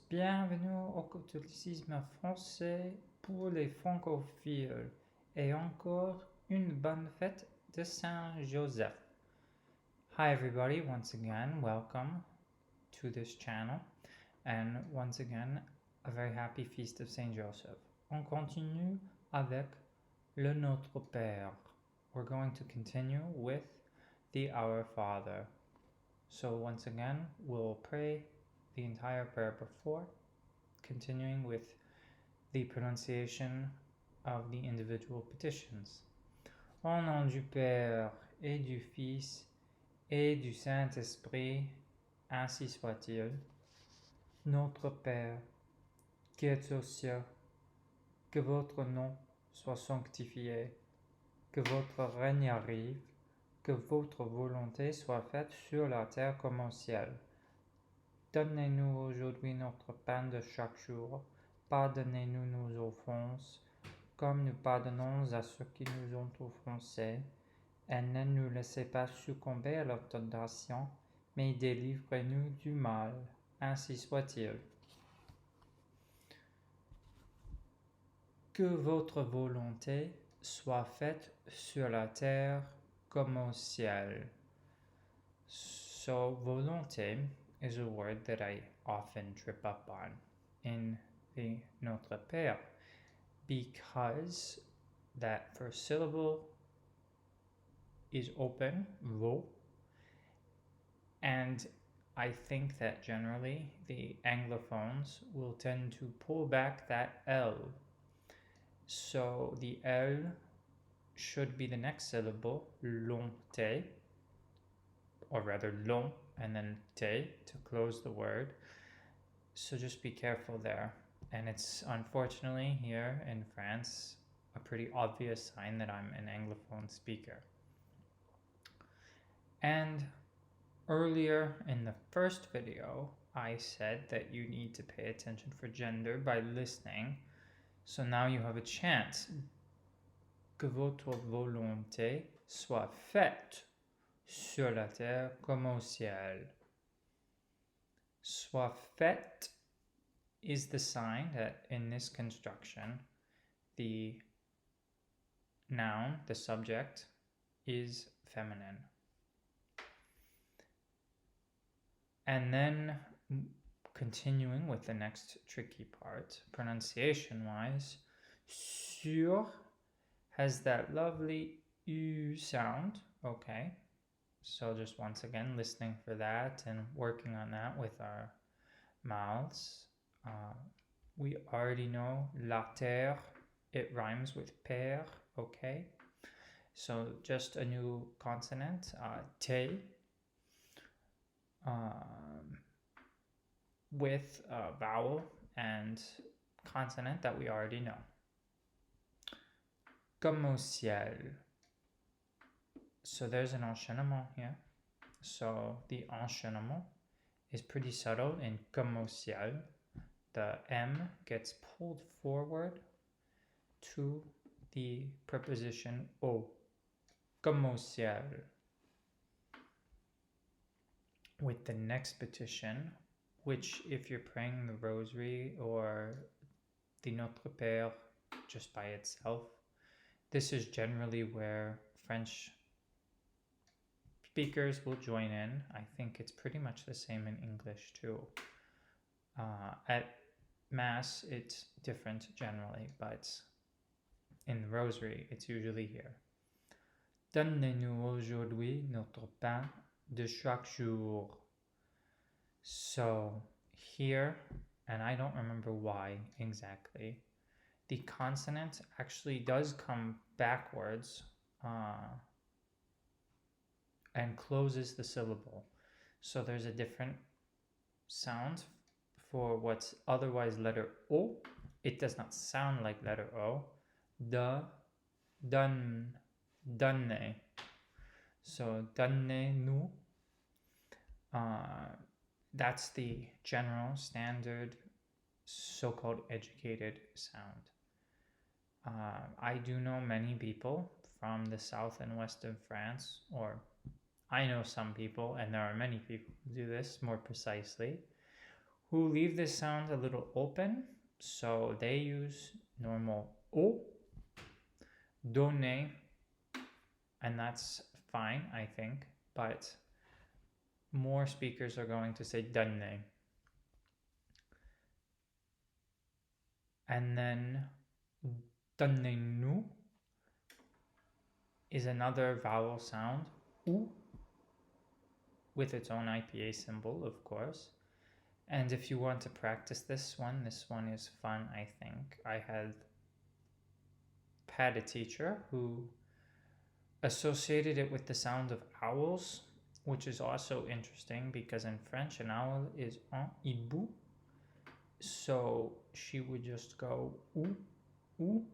bienvenue au catholicisme français pour les francophiles et encore une bonne fête de Saint Joseph. Hi everybody, once again, welcome to this channel and once again, a very happy feast of Saint Joseph. On continue avec le Notre Père. We're going to continue with the Our Father. So once again, we'll pray the entire prayer before, continuing with the pronunciation of the individual petitions. Au nom du Père et du Fils et du Saint-Esprit, ainsi soit-il. Notre Père, qui es aux cieux, que votre nom soit sanctifié, que votre règne arrive, que votre volonté soit faite sur la terre comme au ciel. Donnez-nous aujourd'hui notre pain de chaque jour. Pardonnez-nous nos offenses, comme nous pardonnons à ceux qui nous ont offensés. Et ne nous laissez pas succomber à la tentation, mais délivrez-nous du mal. Ainsi soit-il. Que votre volonté soit faite sur la terre comme au ciel. So, volonté is a word that I often trip up on in the Notre Père because that first syllable is open, vo, and I think that generally the Anglophones will tend to pull back that L. So the L should be the next syllable, longté, or rather long, and then te to close the word. So just be careful there. And it's unfortunately here in France a pretty obvious sign that I'm an Anglophone speaker. And earlier in the first video, I said that you need to pay attention for gender by listening. So now you have a chance. Que votre volonté soit faite sur la terre comme au ciel. Soit faite is the sign that in this construction, the noun, the subject, is feminine. And then continuing with the next tricky part, pronunciation-wise, sur has that lovely U sound, okay? So just once again, listening for that and working on that with our mouths. We already know la terre, it rhymes with père, okay? So just a new consonant, te, with a vowel and consonant that we already know. Comme au ciel. So there's an enchaînement here. So the enchaînement is pretty subtle in comme au ciel. The M gets pulled forward to the preposition au. Comme au ciel. With the next petition, which if you're praying the rosary or the Notre Père just by itself, this is generally where French speakers will join in. I think it's pretty much the same in English too. At Mass, it's different generally, but in the Rosary, it's usually here. Donnez-nous aujourd'hui notre pain de chaque jour. So here, and I don't remember why exactly, the consonant actually does come backwards and closes the syllable. So there's a different sound for what's otherwise letter O. It does not sound like letter O. Da, donne, donne. So donnez-nous. That's the general standard so-called educated sound. I do know many people from the south and west of France, or I know some people, and there are many people who do this more precisely, who leave this sound a little open, so they use normal O, donner, and that's fine, I think, but more speakers are going to say donner. And then donnez-nous is another vowel sound, ou, with its own IPA symbol, of course. And if you want to practice this one is fun, I think. I had a teacher who associated it with the sound of owls, which is also interesting because in French an owl is un hibou. So she would just go ou, ou,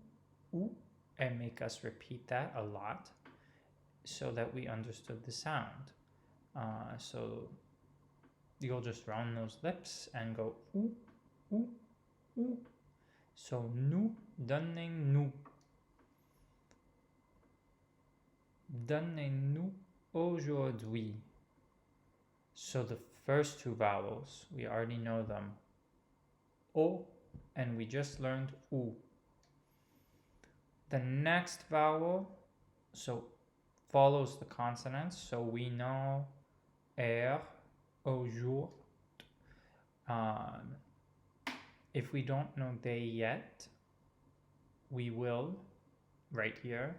and make us repeat that a lot so that we understood the sound. So you'll just round those lips and go ou, ou, ou. So nous, donnez-nous. Donnez-nous aujourd'hui. So the first two vowels, we already know them. O, and we just learned ou. The next vowel, so follows the consonants, so we know aujourd'hui. If we don't know they yet, we will right here.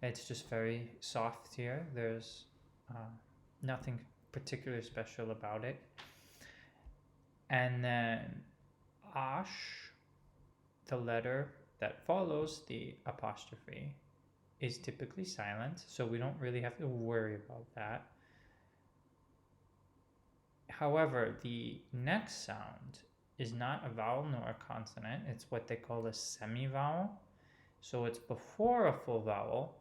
It's just very soft here. There's nothing particularly special about it. And then ash, the letter that follows the apostrophe, is typically silent, so we don't really have to worry about that. However, the next sound is not a vowel nor a consonant. It's what they call a semivowel. So it's before a full vowel.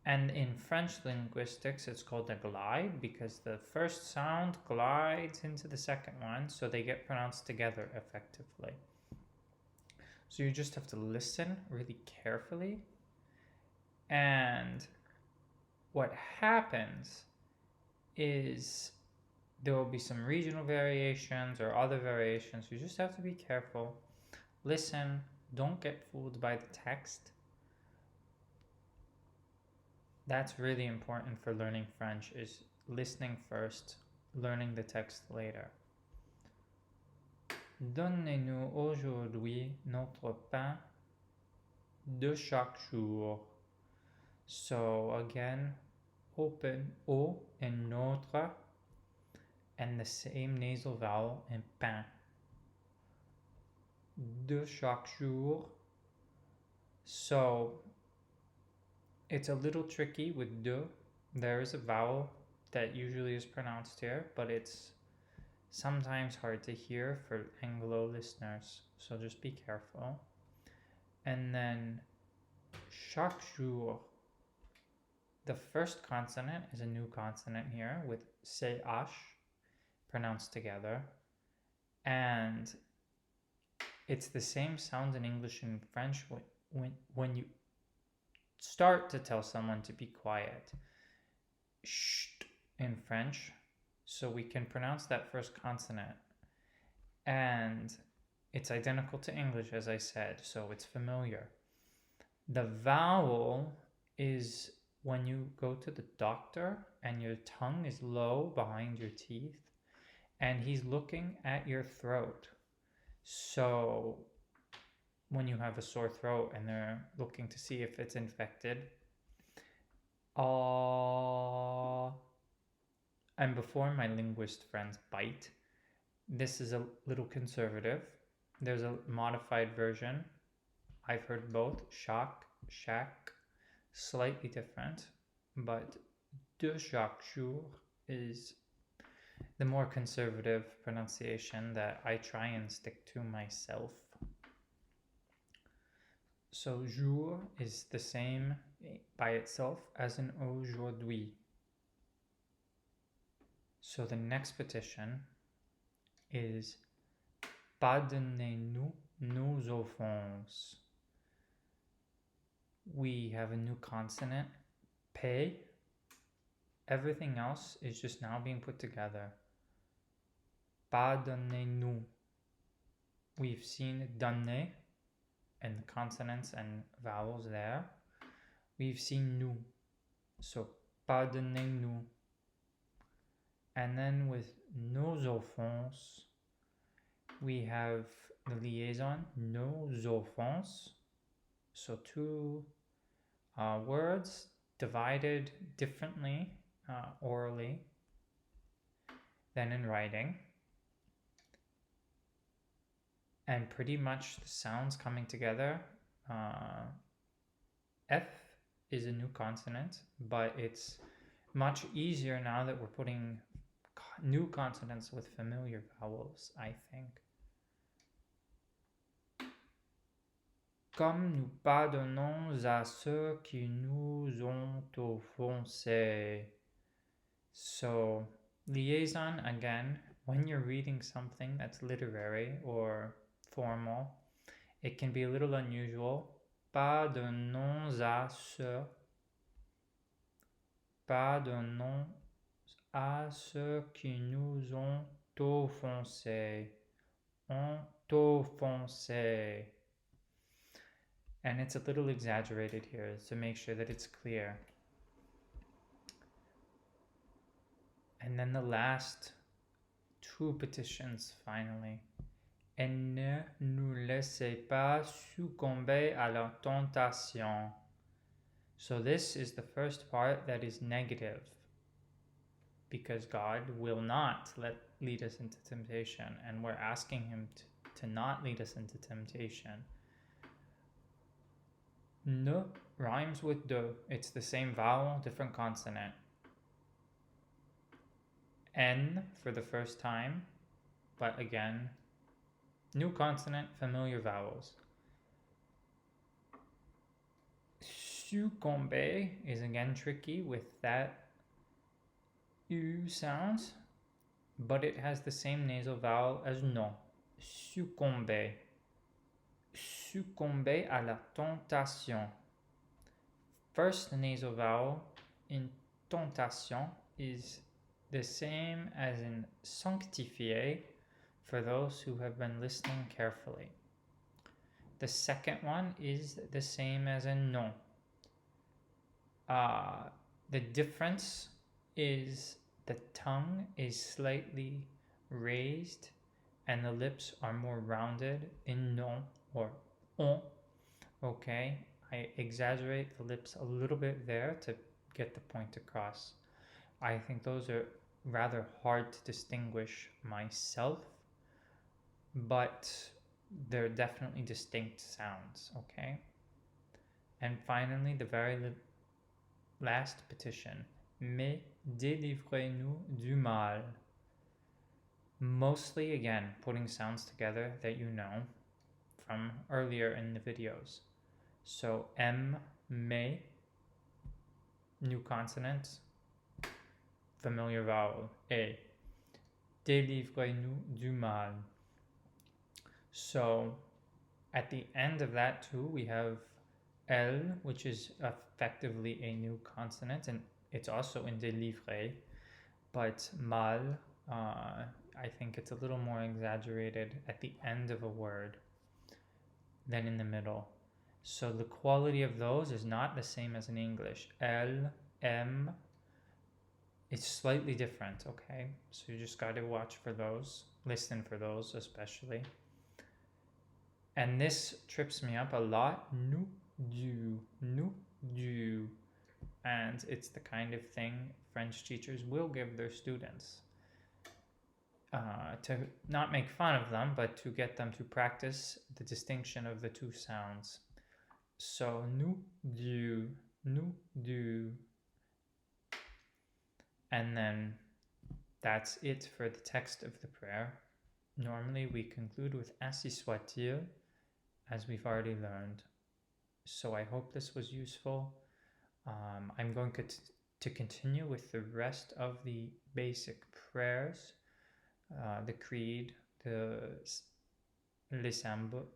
And in French linguistics, it's called a glide because the first sound glides into the second one, so they get pronounced together effectively. So you just have to listen really carefully. And what happens is there will be some regional variations or other variations. You just have to be careful. Listen, don't get fooled by the text. That's really important for learning French, is listening first, learning the text later. Donnez-nous aujourd'hui notre pain de chaque jour. So again, open O in notre and the same nasal vowel in pain. De chaque jour. So it's a little tricky with de. There is a vowel that usually is pronounced here, but it's sometimes hard to hear for Anglo listeners, so just be careful. And then chaque jour, the first consonant is a new consonant here with CH pronounced together, and it's the same sound in English and French when you start to tell someone to be quiet. Shh in French, so we can pronounce that first consonant. And it's identical to English, as I said, so it's familiar. The vowel is when you go to the doctor and your tongue is low behind your teeth and he's looking at your throat. So when you have a sore throat and they're looking to see if it's infected, and before my linguist friends bite, this is a little conservative. There's a modified version. I've heard both, shock, shack, slightly different, but de chaque jour is the more conservative pronunciation that I try and stick to myself. So jour is the same by itself as an aujourd'hui. So the next petition is pardonnez-nous nos offenses. We have a new consonant, P. Everything else is just now being put together. Pardonnez-nous. we've seen donner and the consonants and vowels there. We've seen nous, so pardonnez-nous. And then with nos offenses, we have the liaison, nos offenses. So two words divided differently orally than in writing. And pretty much the sounds coming together. F is a new consonant, but it's much easier now that we're putting new consonants with familiar vowels, I think. Comme nous pardonnons à ceux qui nous ont offensés. So, liaison, again, when you're reading something that's literary or formal, it can be a little unusual. Pardonnons à ceux. Pardonnons à ceux qui nous ont offensés. Ont offensés. And it's a little exaggerated here to make sure that it's clear. And then the last two petitions finally. Et ne nous laissez pas succomber à la tentation. So this is the first part that is negative, because God will not lead us into temptation, and we're asking him to not lead us into temptation. Ne rhymes with de. It's the same vowel, different consonant. N for the first time, but again, new consonant, familiar vowels. Succomber is again tricky with that U sound, but it has the same nasal vowel as non. Succomber. Succomber à la tentation. First nasal vowel in tentation is the same as in sanctifier for those who have been listening carefully. The second one is the same as in non. The difference is the tongue is slightly raised and the lips are more rounded in non or on. Okay, I exaggerate the lips a little bit there to get the point across. I think those are rather hard to distinguish myself, but they're definitely distinct sounds, okay? And finally, the very last petition, mais délivrez-nous du mal. Mostly, again, putting sounds together that you know from earlier in the videos. So, M, mais, new consonant, familiar vowel, A. Délivrez-nous du mal. So, at the end of that too, we have L, which is effectively a new consonant, and it's also in délivrer, but mal, I think it's a little more exaggerated at the end of a word than in the middle. So the quality of those is not the same as in English. L, M, it's slightly different, okay? So you just got to watch for those, listen for those especially. And this trips me up a lot. Nous, du. And it's the kind of thing French teachers will give their students. To not make fun of them, but to get them to practice the distinction of the two sounds. So, nous, du. And then that's it for the text of the prayer. Normally we conclude with Ainsi soit-il, as we've already learned. So I hope this was useful. I'm going to continue with the rest of the basic prayers, the creed, les symboles,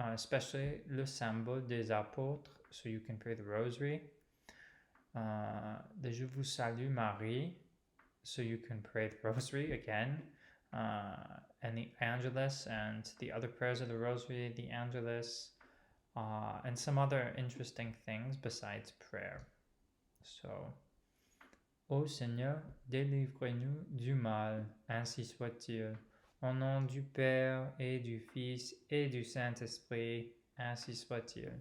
especially le symbole des apôtres, so you can pray the rosary. The Je vous salue Marie, so you can pray the rosary again. and the Angelus, and the other prayers of the Rosary, the Angelus, and some other interesting things besides prayer. So, Ô Seigneur, délivre-nous du mal, ainsi soit-il. Au nom du Père et du Fils et du Saint-Esprit, ainsi soit-il.